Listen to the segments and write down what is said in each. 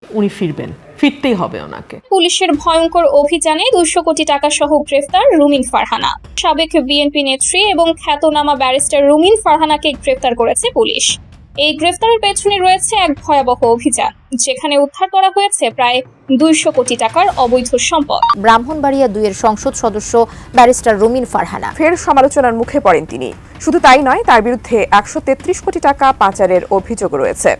উনি ফিরবেন, ফিরতেই হবে ওনাকে। পুলিশের ভয়ঙ্কর অভিযানে 200 কোটি টাকা সহ গ্রেফতার রুমিন ফারহানা। সাবেক বিএনপি নেত্রী এবং খ্যাতনামা ব্যারিস্টার রুমিন ফারহানাকে গ্রেফতার করেছে পুলিশ। এই গ্রেফতারের পেছনে রয়েছে এক ভয়াবহ অভিযান, যেখানে উদ্ধার করা হয়েছে প্রায় 200 কোটি টাকার অবৈধ সম্পদ। ব্রাহ্মণবাড়িয়া 2-এর সংসদ সদস্য ব্যারিস্টার রুমিন ফারহানা ফের সমালোচনার মুখে পড়েন তিনি। শুধু তাই নয়, তার বিরুদ্ধে 133 কোটি টাকা পাচারের অভিযোগ রয়েছে।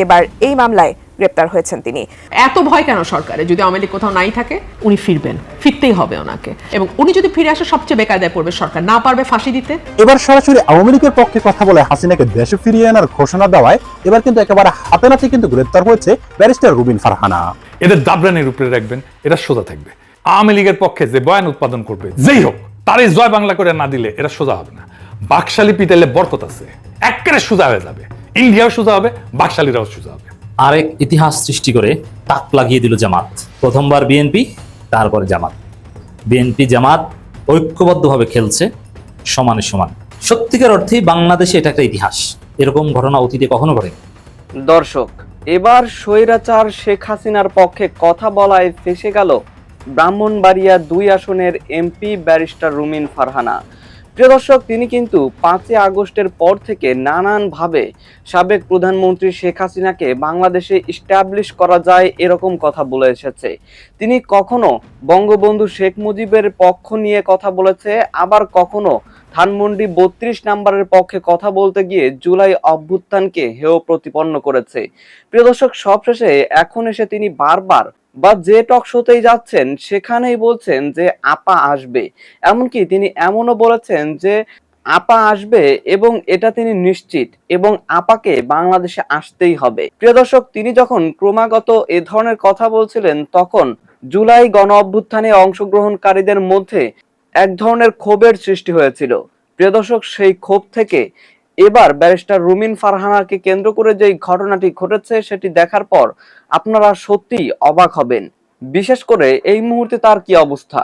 এবার এই মামলায় গ্রেপ্তার হয়েছেন তিনি। এত ভয় কেন সরকারে? যদি আওয়ামী লীগ কোথাও নাই থাকে, উনি ফিরবেন, ফিরতেই হবে ওনাকে। এবং উনি যদি ফিরে আসে, সবচেয়ে বেকায়দায় পড়বে সরকার, না পারবে ফাঁসি দিতে। এবার সরাসরি আওয়ামী লীগের পক্ষে কথা বলে হাসিনাকে দেশে ফিরিয়ে আনার ঘোষণা দেওয়ায় এবার কিন্তু একেবারে হাতে নাতে কিন্তু গ্রেপ্তার হয়েছে ব্যারিস্টার রুমিন ফারহানা। এদের দাবরানের উপরে রাখবেন, এটা সোজা থাকবে। আওয়ামী লীগের পক্ষে যে বয়ান উৎপাদন করবে, যেই হোক, তারই জয় বাংলা করে না দিলে এটা সোজা হবে না। বাকশালী পিটাইলে বরকত আছে, একেবারে সোজা হয়ে যাবে। ইন্ডিয়াও সোজা হবে, বাকশালীরাও সোজা হবে। আরেক ইতিহাস সৃষ্টি করে তাক লাগিয়ে দিল জামাত। প্রথমবার বিএনপি, তারপরে জামাত। বিএনপি জামাত ঐক্যবদ্ধভাবে খেলছে সমানে সমান। সত্যিকার অর্থে বাংলাদেশে এটা একটা ইতিহাস। এরকম ঘটনা অতীতে কখনো ঘটে। দর্শক, এবার স্বৈরাচার শেখ হাসিনার পক্ষে কথা বলায় ফেঁসে গেল ব্রাহ্মণবাড়িয়া 2 আসনের এমপি ব্যারিস্টার রুমিন ফারহানা। প্রিয় দর্শক, তিনি কিন্তু 5 আগস্টের পর থেকে নানানভাবে সাবেক প্রধানমন্ত্রী শেখ হাসিনাকে বাংলাদেশে ইস্টাবলিশ করা যায় এরকম কথা বলে এসেছে। তিনি কখনো বঙ্গবন্ধু শেখ মুজিবের পক্ষ নিয়ে কথা বলেছে, আবার কখনো ধানমন্ডি 32 নম্বরের পক্ষে কথা বলতে গিয়ে জুলাই অভ্যুত্থানকে হেয় প্রতিপন্ন করেছে। প্রিয় দর্শক, সবশেষে এখন এসে তিনি বারবার যে টক শোতেই যাচ্ছেন সেখানেই বলছেন যে আপা আসবে। এমনকি তিনি এমনও বলেছেন যে আপা আসবে এবং এটা তিনি নিশ্চিত, এবং আপাকে বাংলাদেশে আসতেই হবে। প্রিয় দর্শক, তিনি যখন ক্রমাগত এ ধরনের কথা বলছিলেন, তখন জুলাই গণ অভ্যুত্থানে অংশগ্রহণকারীদের মধ্যে এক ধরনের ক্ষোভের সৃষ্টি হয়েছিল। প্রিয় দর্শক, সেই ক্ষোভ থেকে এবার ব্যারিস্টার রুমিন ফারহানাকে কেন্দ্র করে যে ঘটনাটি ঘটেছে, সেটি দেখার পর আপনারা সত্যিই অবাক হবেন। বিশেষ করে এই মুহূর্তে তার কি অবস্থা,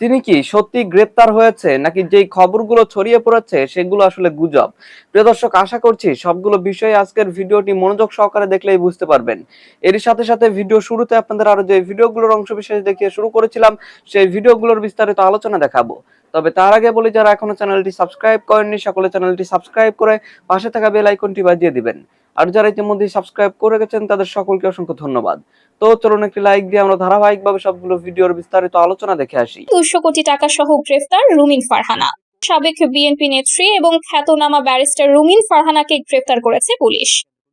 তিনি কি সত্যি গ্রেপ্তার হয়েছে নাকি যেই খবরগুলো ছড়িয়ে পড়েছে সেগুলো আসলে গুজব। প্রিয় দর্শক, আশা করছি সবগুলো বিষয়ে আজকের ভিডিওটি মনোযোগ সহকারে দেখলেই বুঝতে পারবেন। এরই সাথে সাথে ভিডিও শুরুতে আপনাদের আরো যে ভিডিওগুলোর অংশ বিশেষ দেখিয়ে শুরু করেছিলাম, সেই ভিডিওগুলোর বিস্তারিত আলোচনা দেখাবো। তবে তার আগে বলি, যারা এখনো চ্যানেলটি সাবস্ক্রাইব করেননি, সকলে চ্যানেলটি সাবস্ক্রাইব করে পাশে থাকা বেল আইকনটি বাজিয়ে দিবেন। আর যারা ইতিমধ্যে সাবস্ক্রাইব করে গেছেন তাদের সকলকে অসংখ্য ধন্যবাদ। তো চলুন একটি লাইক দিয়ে আমরা ধারাবাহিকভাবে সবগুলো ভিডিওর বিস্তারিত আলোচনা দেখে আসি। 200 কোটি টাকা সহ গ্রেফতার রুমিন ফারহানা। সাবেক বিএনপি নেত্রী এবং খ্যাতনামা ব্যারিস্টার রুমিন ফারহানাকে গ্রেফতার করেছে পুলিশ।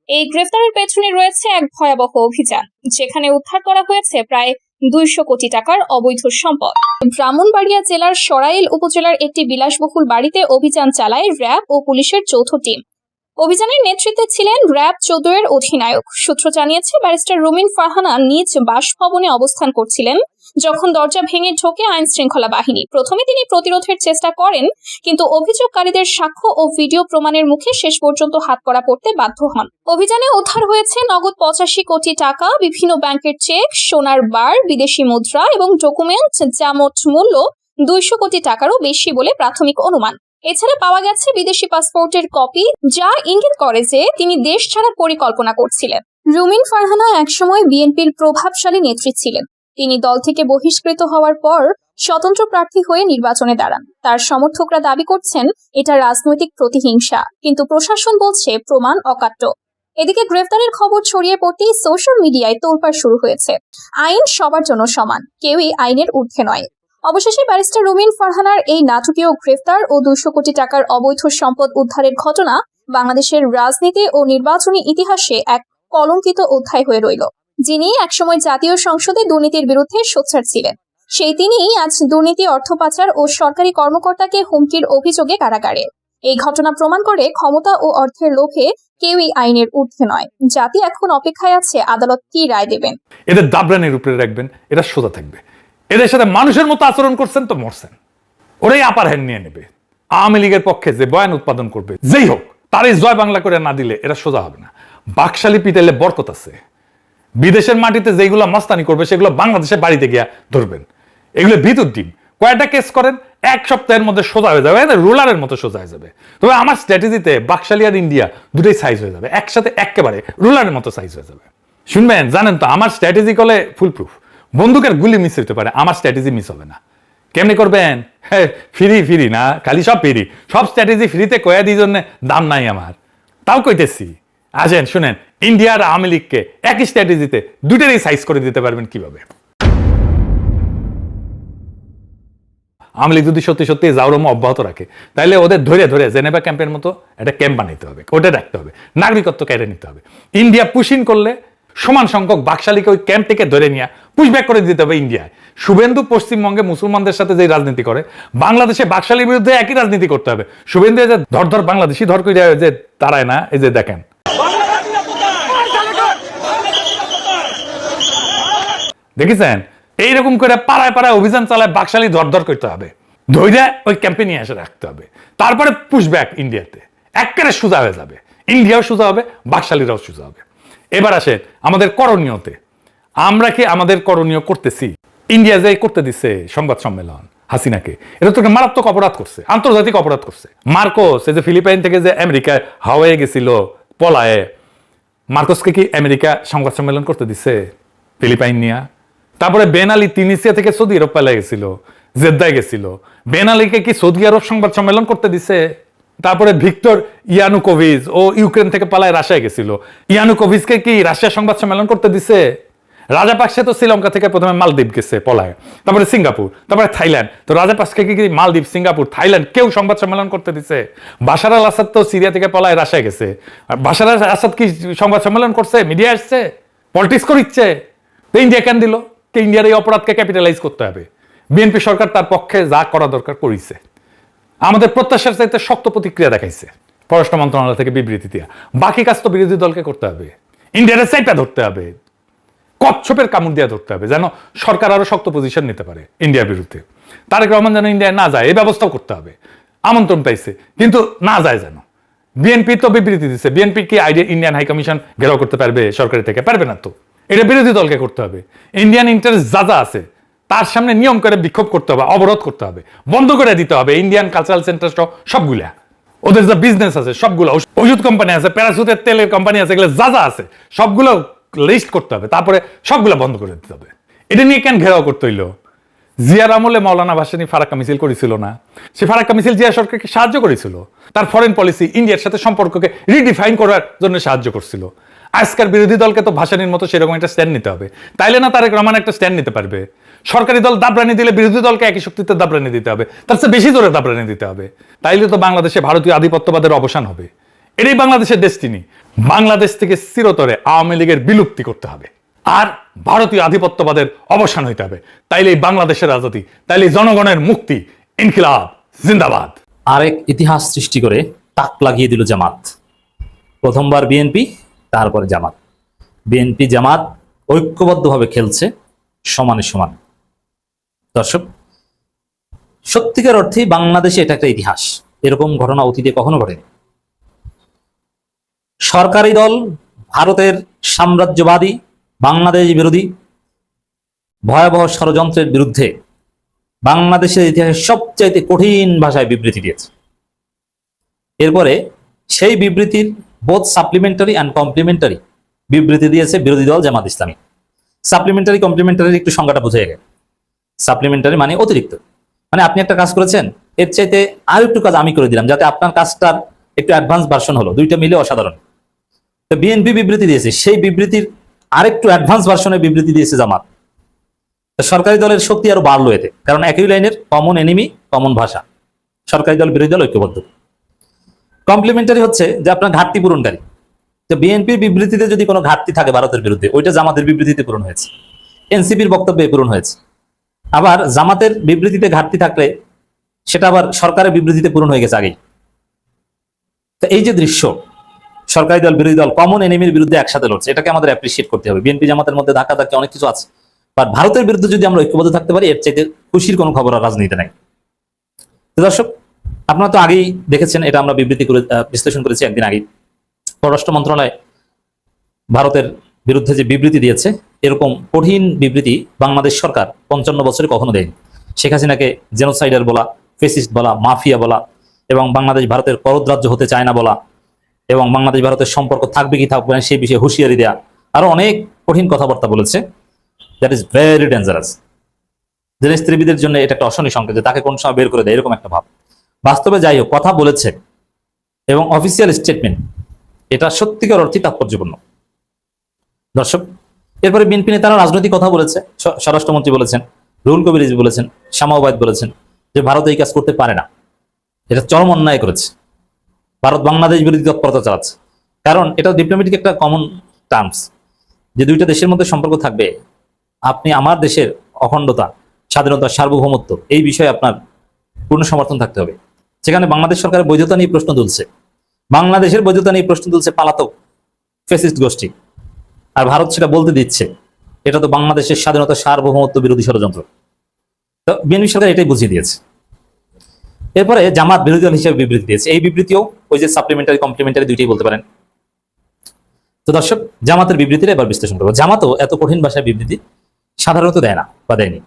এই গ্রেফতারের পেছনে রয়েছে এক ভয়াবহ অভিযান, যেখানে উদ্ধার করা হয়েছে প্রায় 200 কোটি টাকার অবৈধ সম্পদ। ব্রাহ্মণবাড়িয়া জেলার সরাইল উপজেলার একটি বিলাসবহুল বাড়িতে অভিযান চালায় র্যাব ও পুলিশের যৌথ টিম। অভিযানের নেতৃত্বে ছিলেন র্যাব 14-এর অধিনায়ক। সূত্র জানিয়েছে, ব্যারিস্টার রুমিন ফারহানা নিজ বাসভবনে অবস্থান করছিলেন যখন দরজা ভেঙে ঢোকে আইন শৃঙ্খলা বাহিনী। প্রথমে তিনি প্রতিরোধের চেষ্টা করেন, কিন্তু অভিযোগকারীদের সাক্ষ্য ও ভিডিও প্রমাণের মুখে শেষ পর্যন্ত হাতকড়া পড়তে বাধ্য হন। অভিযানে উদ্ধার হয়েছে নগদ 85 কোটি টাকা, বিভিন্ন ব্যাংকের চেক, সোনার বার, বিদেশি মুদ্রা এবং ডকুমেন্ট, যা মোট মূল্য 200 কোটি টাকারও বেশি বলে প্রাথমিক অনুমান। এছাড়া পাওয়া গেছে বিদেশি পাসপোর্টের কপি, যা ইঙ্গিত করে যে তিনি দেশ ছাড়ার পরিকল্পনা করছিলেন। রুমিন ফারহানা একসময় বিএনপির প্রভাবশালী নেত্রী ছিলেন। তিনি দল থেকে বহিষ্কৃত হওয়ার পর স্বতন্ত্র প্রার্থী হয়ে নির্বাচনে দাঁড়ান। তার সমর্থকরা দাবি করছেন এটা রাজনৈতিক প্রতিহিংসা, কিন্তু প্রশাসন বলছে প্রমাণ অকাট্য। এদিকে গ্রেফতারের খবর ছড়িয়ে পড়তেই সোশ্যাল মিডিয়ায় তোলপাড় শুরু হয়েছে। আইন সবার জন্য সমান, কেউই আইনের ঊর্ধ্বে নয়। অবশেষে ব্যারিস্টার রুমিন ফারহানার এই নাটকীয় গ্রেফতার ও 200 কোটি টাকার অবৈধ সম্পদ উদ্ধারের ঘটনা বাংলাদেশের রাজনীতি ও নির্বাচনী ইতিহাসে এক কলঙ্কিত অধ্যায় হয়ে রইল। যিনি একসময় জাতীয় সংসদে দুর্নীতির বিরুদ্ধে সোচ্চার ছিলেন, সেই তিনিই আজ দুর্নীতি, অর্থ পাচার ও সরকারি কর্মকর্তাকে হুমকির অভিযোগে কারাগারে। এই ঘটনা প্রমাণ করে ক্ষমতা ও অর্থের লোভে কেউই আইনের ঊর্ধ্বে নয়। জাতি এখন অপেক্ষায় আছে আদালত কি রায় দেবেন। এদের দাবরানের উপরে রাখবেন, এটা সোজা থাকবে। এদের সাথে মানুষের মতো আচরণ করছেন তো মরছেন, ওরাই আপার হ্যান্ড নিয়ে নেবে। আওয়ামী লীগের পক্ষে যে বয়ান উৎপাদন করবে, যেই হোক, তারই জয় বাংলা করে না দিলে এটা সোজা হবে না। বাকশালী পিটাইলে বরকত আছে। বিদেশের মাটিতে যেগুলো মস্তানি করবে সেগুলো বাংলাদেশে বাড়িতে গিয়া ধরবেন। এগুলো ভিতর ডিম। কয়টা কেস করেন, 1 সপ্তাহের মধ্যে সোজা হয়ে যাবে, রুলারের মতো সোজা হয়ে যাবে। তবে আমার স্ট্র্যাটেজিতে বাকশালী আর ইন্ডিয়া দুটোই সাইজ হয়ে যাবে একসাথে, একেবারে রুলারের মতো সাইজ হয়ে যাবে। শুনবেন, জানেন তো আমার স্ট্র্যাটেজি কলে ফুল প্রুফ। বন্দুকের গুলি মিস হতে পারে, আমার স্ট্র্যাটেজি মিস হবে না। কেমনি করবেন? হ্যাঁ, ফ্রি না, খালি সব ফ্রি, সব স্ট্র্যাটেজি ফ্রিতে কয়া দিই জন্য দাম নাই আমার। তাও কইতেছি, আসেন শুনেন, ইন্ডিয়া আর আওয়ামী লীগকে একই স্ট্র্যাটেজিতে দুটারই সাইজ করে দিতে পারবেন কিভাবে। আওয়ামী লীগ যদি সত্যি সত্যি জাউরম অব্যাহত রাখে, তাহলে ওদের ধরে ধরে জেনেভা ক্যাম্পের মতো একটা ক্যাম্প বানাইতে হবে, ওটা রাখতে হবে, নাগরিকত্ব কেড়ে নিতে হবে। ইন্ডিয়া পুশিং করলে সমান সংখ্যক বাকশালীকে ওই ক্যাম্প থেকে ধরে নিয়ে পুশব্যাক করে দিতে হবে ইন্ডিয়ায়। শুভেন্দু পশ্চিমবঙ্গে মুসলমানদের সাথে যে রাজনীতি করে, বাংলাদেশে বাকশালীর বিরুদ্ধে একই রাজনীতি করতে হবে। শুভেন্দু যে ধর বাংলাদেশি ধর করে যে তারায় না, এই যে দেখেন দেখেছেন, এইরকম করে পাড়ায় পাড়ায় অভিযান চালায় বাকশালী ধর করতে হবে, ধৈর্য ওই ক্যাম্পে নিয়ে এসে রাখতে হবে, তারপরে পুশব্যাক ইন্ডিয়াতে একেবারে সোজা হয়ে যাবে, ইন্ডিয়াও সোজা হবে, বাকশালীরাও সোজা হবে। এবার আসেন আমাদের করণীয়তে, আমরা কি আমাদের করণীয় করতেছি? ইন্ডিয়া যে করতে দিচ্ছে সংবাদ সম্মেলন হাসিনাকে, এটা তো মারাত্মক অপরাধ করছে, আন্তর্জাতিক অপরাধ করছে। মার্কোস এই যে ফিলিপাইন থেকে যে আমেরিকায় হাওয়ায় গেছিল পলায়ে, মার্কোসকে কি আমেরিকা সংবাদ সম্মেলন করতে দিচ্ছে ফিলিপাইন নিয়ে? তারপরে বেন আলী তিউনিসিয়া থেকে সৌদি আরব পালিয়ে গেছিল, জেদ্দায় গেছিল, বেন আলীকে কি সৌদি আরব সংবাদ সম্মেলন করতে দিছে? তারপরে ভিক্টর ইয়ানুকোভিচ ও ইউক্রেন থেকে পালায় রাশিয়ায় গেছিল, ইয়ানুকোভিচকে কি রাশিয়া সংবাদ সম্মেলন করতে দিছে? রাজাপাকসে তো শ্রীলঙ্কা থেকে প্রথমে মালদ্বীপ গেছে পলায়, তারপরে সিঙ্গাপুর, তারপরে থাইল্যান্ড। তো রাজাপাকসকে কি মালদ্বীপ, সিঙ্গাপুর, থাইল্যান্ড কেউ সংবাদ সম্মেলন করতে দিছে? বাশার আল আসাদ তো সিরিয়া থেকে পলায় রাশিয়ায় গেছে, আর বাশার আল আসাদ কি সংবাদ সম্মেলন করছে? মিডিয়া আসছে, পলিটিক্স করিচ্ছে? তো ইন্ডিয়া কেন দিল? কে ইন্ডিয়ার এই অপরাধকে ক্যাপিটালাইজ করতে হবে। বিএনপি সরকার তার পক্ষে যা করা দরকার করেছে, আমাদের প্রত্যাশার চাইতে শক্ত প্রতিক্রিয়া দেখাইছে পররাষ্ট্র মন্ত্রণালয় থেকে বিবৃতি দিয়া। বাকি কাজ তো বিরোধী দলকে করতে হবে, ইন্ডিয়ার সাইডটা ধরতে হবে, কচ্ছপের কামড় দিয়ে ধরতে হবে, যেন সরকার আরো শক্ত পজিশন নিতে পারে ইন্ডিয়ার বিরুদ্ধে। তারেক রহমান যেন ইন্ডিয়ায় না যায় এই ব্যবস্থাও করতে হবে। আমন্ত্রণ পাইছে কিন্তু না যায় যেন। বিএনপি তো বিবৃতি দিচ্ছে, বিএনপি কি আইডিয়া ইন্ডিয়ান হাই কমিশন ঘেরাও করতে পারবে সরকারি থেকে? পারবে না তো, এটা বিরোধী দলকে করতে হবে। ইন্ডিয়ান ইন্টারেস্ট যা যা আছে তার সামনে নিয়ম করে বিক্ষোভ করতে হবে, অবরোধ করতে হবে, বন্ধ করে দিতে হবে ইন্ডিয়ান কালচারাল সেন্টার সবগুলা। ওদের যা বিজনেস আছে সবগুলো, ওষুধ কোম্পানি আছে, প্যারাসুটের তেলের কোম্পানি আছে, এগুলো যা যা আছে সবগুলো লিস্ট করতে হবে, তারপরে সবগুলো বন্ধ করে দিতে হবে। এটা নিয়ে কেন ঘেরাও করতে হইলো? জিয়ার আমলে মৌলানা ভাসানী ফারাক্কা মিছিল করেছিল না? সে ফারাক্কা মিছিল জিয়া সরকারকে সাহায্য করেছিল, তার ফরেন পলিসি ইন্ডিয়ার সাথে সম্পর্ককে রিডিফাইন করার জন্য সাহায্য করছিল। আজকের বিরোধী দলকে তো ভাসানীর মতো সেরকম একটা স্ট্যান্ড নিতে হবে, তাইলে না তারেক রহমান একটা স্ট্যান্ড নিতে পারবে। সরকারি দল দাবরানি দিলে বিরোধী দলকে একই শক্তিতে দাবরানি দিতে হবে, তার চেয়ে বেশি জোরে দাবরানি দিতে হবে, তাইলে তো বাংলাদেশে ভারতীয় আধিপত্যবাদের অবসান হবে। এটাই বাংলাদেশের ডেস্টিনি। বাংলাদেশ থেকে চিরতরে আওয়ামী লীগের বিলুপ্তি করতে হবে আর ভারতীয় আধিপত্যবাদের অবসান হইতে হবে, তাইলে বাংলাদেশের আজাদী, তাইলে জনগণের মুক্তি। ইনকিলাব জিন্দাবাদ। আরেক ইতিহাস সৃষ্টি করে তাক লাগিয়ে দিল জামাত। প্রথমবার বিএনপি, তারপরে জামাত। বিএনপি জামাত ঐক্যবদ্ধভাবে খেলছে সমানে সমান। দর্শক, সত্যিকার অর্থে বাংলাদেশে এটা একটা ইতিহাস, এরকম ঘটনা অতীতে কখনো ঘটেনি। সরকারি দল ভারতের সাম্রাজ্যবাদী, বাংলাদেশ বিরোধী ভয়াবহ ষড়যন্ত্রের বিরুদ্ধে বাংলাদেশের ইতিহাসে সবচাইতে কঠিন ভাষায় বিবৃতি দিয়েছে। এরপরে সেই বিবৃতির বোথ সাপ্লিমেন্টারি অ্যান্ড কমপ্লিমেন্টারি বিবৃতি দিয়েছে বিরোধী দল জামাত ইসলামী। সাপ্লিমেন্টারি কমপ্লিমেন্টারির একটু সংজ্ঞাটা বুঝে গেল। সাপ্লিমেন্টারি মানে অতিরিক্ত, মানে আপনি একটা কাজ করেছেন, এর চাইতে আর একটু কাজ আমি করে দিলাম, যাতে আপনার কাজটার একটু অ্যাডভান্স ভার্সন হলো, দুইটা মিলে অসাধারণ। তো বিএনপি বিবৃতি দিয়েছে, সেই বিবৃতির আরেকটু অ্যাডভান্স ভার্সনের বিবৃতি দিয়েছে জামাত। সরকারি দলের শক্তি আরো বাড়লো এতে, কারণ একই লাইনের কমন এনিমি, কমন ভাষা। সরকারি দল বিরোধী দল ঐক্যবদ্ধ। কমপ্লিমেন্টারি হচ্ছে যে আপনার ঘাটতি পূরণকারী। তো বিএনপির বিবৃতিতে যদি কোনো ঘাটতি থাকে ভারতের বিরুদ্ধে, ওইটা জামাতের বিবৃতিতে পূরণ হয়েছে, এনসিপির বক্তব্যে পূরণ হয়েছে। আবার জামাতের বিবৃতিতে ঘাটতি থাকলে সেটা আবার সরকারের বিবৃতিতে পূরণ হয়ে গেছে আগেই। তো এই যে দৃশ্য, সরকারি দল বিরোধী দল কমন এনিমির বিরুদ্ধে একসাথে লড়ছে, এটাকে আমাদের অ্যাপ্রিসিয়েট করতে হবে। বিএনপি জামাতের মধ্যে ধাক্কাধাক্কি অনেক কিছু আছে, বাট ভারতের বিরুদ্ধে যদি আমরা ঐক্যবদ্ধ থাকতে পারি, এর চাইতে খুশির কোনো খবর আর রাজনীতিতে নাই। দর্শক, আপনারা তো আগেই দেখেছেন, এটা আমরা বিবৃতি করে বিশ্লেষণ করেছি একদিন আগে। পররাষ্ট্র মন্ত্রণালয় ভারতের বিরুদ্ধে যে বিবৃতি দিয়েছে, এরকম কঠিন বিবৃতি বাংলাদেশ সরকার 55 বছরে কখনো দেয়নি। শেখ হাসিনাকে জেনোসাইডার বলা, ফেসিস্ট বলা, মাফিয়া বলা, এবং বাংলাদেশ ভারতের করদ হতে চায় না বলা, এবং বাংলাদেশ ভারতের সম্পর্ক থাকবে কি থাকবে না সেই বিষয়ে হুঁশিয়ারি দেয়া, আরো অনেক কঠিন কথাবার্তা বলেছে, দ্যাট ইজ ভেরি ডেঞ্জারাস। দেশত্রীবিদের জন্য এটা একটা অশনি সংকেত যে তাকে কোন সময় বের করে দেয়, এরকম একটা ভাব। বাস্তবে যাই হোক, কথা বলেছে এবং অফিসিয়াল স্টেটমেন্ট এটা সত্যিকার অর্থে তাৎপর্যপূর্ণ। দর্শক, এরপরে বিএনপি নেতারা রাজনৈতিক কথা বলেছে, স্বরাষ্ট্রমন্ত্রী বলেছেন, রুহুল কবির রিজভী বলেছেন, শামা ওবায়দ বলেছেন যে ভারত এই কাজ করতে পারে না, এটা চরম অন্যায় করেছে, ভারত বাংলাদেশ বিরোধী তৎপরতা চালাচ্ছে। কারণ এটা ডিপ্লোম্যাটিক একটা কমন টার্মস যে দুইটা দেশের মধ্যে সম্পর্ক থাকবে, আপনি আমার দেশের অখণ্ডতা, স্বাধীনতা, সার্বভৌমত্ব এই বিষয়ে আপনার পূর্ণ সমর্থন থাকতে হবে। সেখানে বাংলাদেশ সরকারের বৈধতা নিয়ে প্রশ্ন তুলছে, বাংলাদেশের বৈধতা নিয়ে প্রশ্ন তুলছে পালাতক ফ্যাসিস্ট গোষ্ঠী, আর ভারত সেটা বলতে দিচ্ছে এটা তো বাংলাদেশের স্বাধীনতা, সার্বভৌমত্ব বিরোধী ষড়যন্ত্র। তো বিএনপি সরকার এটাই বুঝিয়ে দিয়েছে। এরপরে জামাত বিরোধী দল হিসেবে বিবৃতি দিয়েছে, এই বিবৃতিও ওই যে সাপ্লিমেন্টারি কমপ্লিমেন্টারি দুইটাই বলতে পারেন। তো দর্শক, জামাতের বিবৃতিটা এবার বিশ্লেষণ করবো। জামাতও এত কঠিন ভাষায় বিবৃতি সাধারণত দেয় না বা দেয়নি।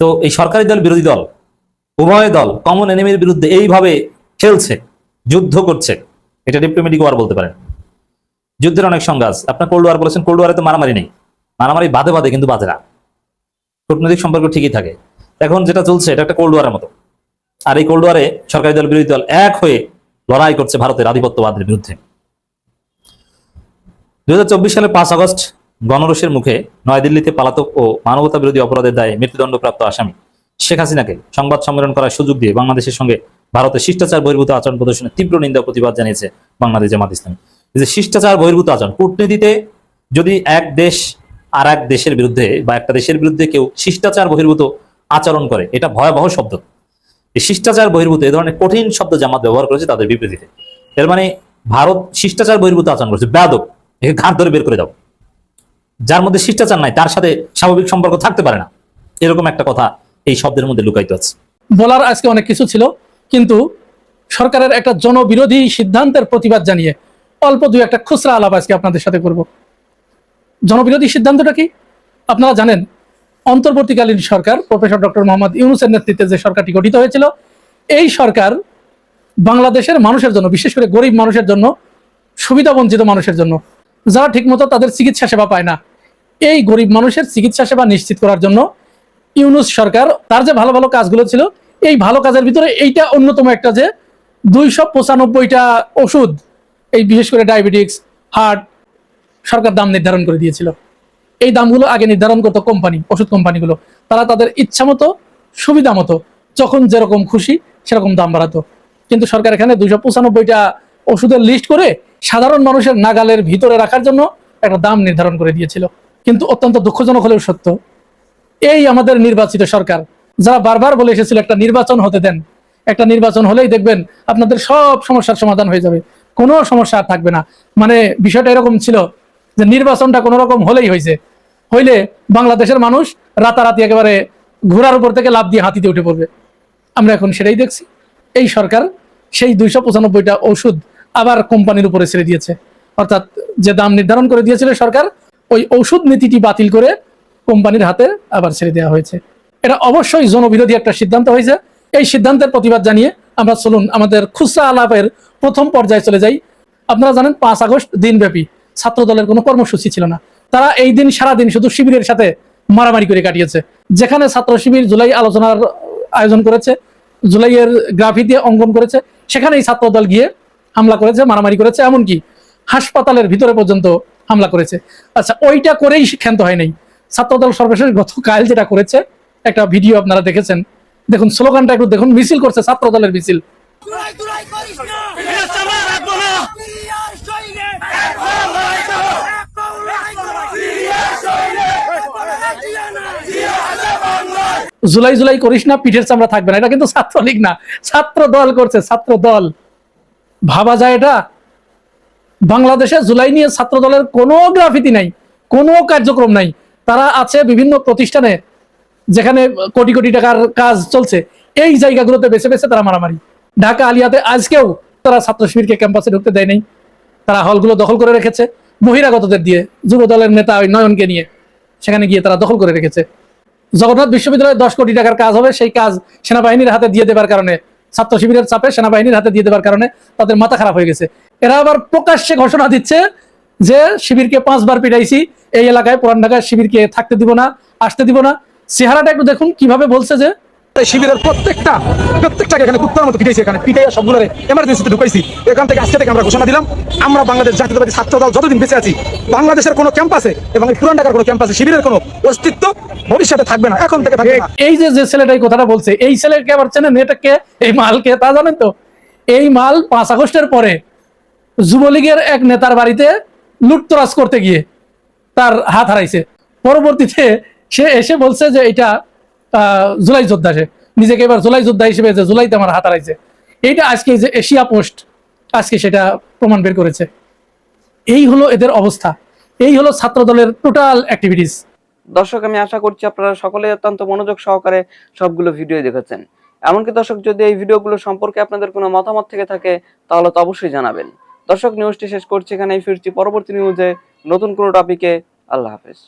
তো এই সরকারি দল বিরোধী দল উভয় দল কমন এনিমির বিরুদ্ধে এইভাবে খেলছে, যুদ্ধ করছে, এটা ডিপ্লোম্যাটিক ওয়ার বলতে পারেন। যুদ্ধের অনেক সংজ্ঞা আছে। আপনার কোল্ড ওয়ার বলেছেন, কোল্ড ওয়ারে তো মারামারি নেই, মারামারি বাদে বাদে কিন্তু বাজে না, কূটনৈতিক সম্পর্ক ঠিকই থাকে। এখন যেটা চলছে এটা একটা কোল্ড ওয়ারের মতো। আর এই কোল্ড ওয়ারে সরকারি দল বিরোধী দল এক হয়ে লড়াই করছে ভারতের আধিপত্যবাদের বিরুদ্ধে। 2024 সালের 5 আগস্ট গণরোষের মুখে নয়াদিল্লিতে পলাতক ও মানবতা বিরোধী অপরাধের দায়ে মৃত্যুদণ্ডপ্রাপ্ত আসামি শেখ হাসিনাকে সংবাদ সম্মেলন করার সুযোগ দিয়ে বাংলাদেশের সঙ্গে ভারতের শিষ্টাচার বহির্ভূত আচরণ প্রদর্শনের তীব্র নিন্দা প্রতিবাদ জানিয়েছে বাংলাদেশ জামাত ইসলামী। যে শিষ্টাচার বহির্ভূত আচরণ, কূটনীতিতে যদি এক দেশ আর এক দেশের বিরুদ্ধে বা একটা দেশের বিরুদ্ধে কেউ শিষ্টাচার বহির্ভূত আচরণ করে, এটা ভয়াবহ শব্দ। এই শিষ্টাচার বহির্ভূত এই ধরনের কঠিন শব্দ জামাত ব্যবহার করেছে তাদের বিবৃতিতে। এর মানে ভারত শিষ্টাচার বহির্ভূত আচরণ করেছে, বেয়াদব, একে ঘাট ধরে বের করে দাও। যার মধ্যে শিষ্টাচার নাই তার সাথে স্বাভাবিক সম্পর্ক থাকতে পারে না, এরকম একটা কথা এই শব্দের মধ্যে লুকায়িত আছে। বলার আজকে অনেক কিছু ছিল, কিন্তু সরকারের একটা জনবিরোধী সিদ্ধান্তের প্রতিবাদ জানিয়ে অল্প দুই একটা খুচরা আলাপ আজকে আপনাদের সাথে করব। জনবিরোধী সিদ্ধান্তটা কি আপনারা জানেন? অন্তর্বর্তীকালীন সরকার প্রফেসর ডক্টর মোহাম্মদ ইউনূসের নেতৃত্বে যে সরকারটি গঠিত হয়েছিল, এই সরকার বাংলাদেশের মানুষের জন্য, বিশেষ করে গরিব মানুষের জন্য, সুবিধাবঞ্চিত মানুষের জন্য, যারা ঠিকমতো তাদের চিকিৎসা সেবা পায় না, এই গরিব মানুষের চিকিৎসা সেবা নিশ্চিত করার জন্য ইউনূস সরকার তার যে ভালো ভালো কাজগুলো ছিল, এই ভালো কাজের ভিতরে এইটা অন্যতম একটা, যে 295টা ওষুধ, এই বিশেষ করে ডায়াবেটিক্স, হার্ট, সরকার দাম নির্ধারণ করে দিয়েছিল। এই দামগুলো আগে নির্ধারণ করতো কোম্পানি, ওষুধ কোম্পানিগুলো, তারা তাদের ইচ্ছা মতো, সুবিধা মতো, যখন যেরকম খুশি সেরকম দাম বাড়াতো। কিন্তু সরকার এখানে 295টা ওষুধের লিস্ট করে সাধারণ মানুষের নাগালের ভিতরে রাখার জন্য একটা দাম নির্ধারণ করে দিয়েছিল। কিন্তু অত্যন্ত দুঃখজনক হলেও সত্য, এই আমাদের নির্বাচিত সরকার যারা বারবার বলে এসেছিল একটা নির্বাচন হতে দেন, একটা নির্বাচন হলেই দেখবেন আপনাদের সব সমস্যার সমাধান হয়ে যাবে, কোনো সমস্যা আর থাকবে না। মানে বিষয়টা এরকম ছিল যে নির্বাচনটা কোনো রকম হলেই হয়েছে, হইলে বাংলাদেশের মানুষ রাতারাতি একেবারে ঘোড়ার উপর থেকে লাফ দিয়ে হাতিতে উঠে পড়বে। আমরা এখন সেটাই দেখছি। এই সরকার সেই 295টা ওষুধ আবার কোম্পানির উপরে ছেড়ে দিয়েছে, অর্থাৎ যে দাম নির্ধারণ করে দিয়েছিল সরকার, ওই ঔষধ নীতিটি বাতিল করে কোম্পানির হাতে আবার ছেড়ে দেওয়া হয়েছে। এটা অবশ্যই জনবিরোধী একটা সিদ্ধান্ত হয়েছে। এই সিদ্ধান্তের প্রতিবাদ জানিয়ে আমরা চলুন আমাদের খুচরা আলাপের প্রথম পর্যায়ে চলে যাই। আপনারা জানেন 5 আগস্ট দিনব্যাপী ছাত্র দলের কোনো কর্মসূচি ছিল না। তারা এই দিন সারাদিন শুধু শিবিরের সাথে মারামারি করে কাটিয়েছে। যেখানে ছাত্র শিবির জুলাই আলোচনার আয়োজন করেছে, জুলাইয়ের গ্রাফি দিয়ে অঙ্কন করেছে, সেখানেই ছাত্র দল গিয়ে হামলা করেছে, মারামারি করেছে, এমনকি হাসপাতালের ভিতরে পর্যন্ত হামলা করেছে। আচ্ছা, ওইটা করেই ক্ষান্ত হয় নাই। ছাত্রদল সর্বশেষ গতকাল যেটা করেছে, একটা ভিডিও আপনারা দেখেছেন, দেখুন স্লোগানটা একটু দেখুন, মিছিল করছে ছাত্র দলের মিছিল। জুলাই জুলাই করিস না, পিঠের চামড়া থাকবে না। এটা কিন্তু ছাত্রলীগ না, ছাত্র দল করছে, ছাত্র দল। ভাবা যায় এটা? বাংলাদেশে জুলাই নিয়ে ছাত্র দলের কোনো গ্রাফিতি নাই, কোনো কার্যক্রম নাই। তারা আছে বিভিন্ন প্রতিষ্ঠানে যেখানে কোটি কোটি টাকার কাজ চলছে, এই জায়গাগুলোতে বেছে বেছে তারা মারামারি। ঢাকা আলিয়াতে আজকেও তারা ছাত্র শিবিরকে ক্যাম্পাসে ঢুকতে দেয় নাই, তারা হলগুলো দখল করে রেখেছে বহিরাগতদের দিয়ে, যুব দলের নেতা ওই নয়নকে নিয়ে সেখানে গিয়ে তারা দখল করে রেখেছে। জগন্নাথ বিশ্ববিদ্যালয়ে 10 কোটি টাকার কাজ হবে, সেই কাজ সেনাবাহিনীর হাতে দিয়ে দেবার কারণে, ছাত্র শিবিরের চাপে সেনাবাহিনীর হাতে দিয়ে দেবার কারণে তাদের মাথা খারাপ হয়ে গেছে। এরা আবার প্রকাশ্যে ঘোষণা দিচ্ছে যে শিবিরকে 5 বার পিটাইছি, এই এলাকায় পুরান ঢাকায় শিবিরকে থাকতে দিব না, আসতে দিব না। চেহারাটা একটু দেখুন কিভাবে বলছে যে শিবিরের প্রত্যেকটাকে এখানে কুত্তার মতো পিটাইছি, এখানে পিটাইয়া সবগুলো এমার্জেন্সিতে ঢুকাইছি। এখান থেকে আজকে থেকে আমরা ঘোষণা দিলাম, আমরা বাংলাদেশ জাতীয়তাবাদী ছাত্র দল যতদিন বেঁচে আছি, বাংলাদেশের কোনো ক্যাম্পাসে এবং পুরান ঢাকার কোনো ক্যাম্পাসে শিবিরের কোনো অস্তিত্ব ভবিষ্যতে থাকবে না, এখন থেকে থাকবে না। এই যে ছেলেটাই কথাটা বলছে, এই ছেলেকে আবার চেনেন, এটাকে এই মালকে তা জানেন তো? এই মাল 5 আগস্টের পরে যুবলীগের এক নেতার বাড়িতে লুটতরাজ করতে গিয়ে তার হাত হারাইছে। পরবর্তীতে সে এসে বলছে যে এটা জুলাই যোদ্ধা, সে নিজেকে এবার জুলাই যোদ্ধা হিসেবে, যে জুলাইতে আমার হাত হারাইছে। এইটা আজকে যে এশিয়া পোস্ট আজকে সেটা প্রমাণ বের করেছে। এই হলো এদের অবস্থা, এই হলো ছাত্র দলের টোটাল অ্যাক্টিভিটিস। দর্শক, আমি আশা করছি আপনারা সকলে অত্যন্ত মনোযোগ সহকারে সবগুলো ভিডিও দেখেছেন। এমনকি দর্শক, যদি এই ভিডিওগুলো সম্পর্কে আপনাদের কোনো মতামত থেকে থাকে তাহলে তো অবশ্যই জানাবেন। দর্শক, নিউজটি শেষ করছি এখানেই, ফিরছি পরবর্তী নিউজে নতুন কোনো টপিকে। আল্লাহ হাফেজ।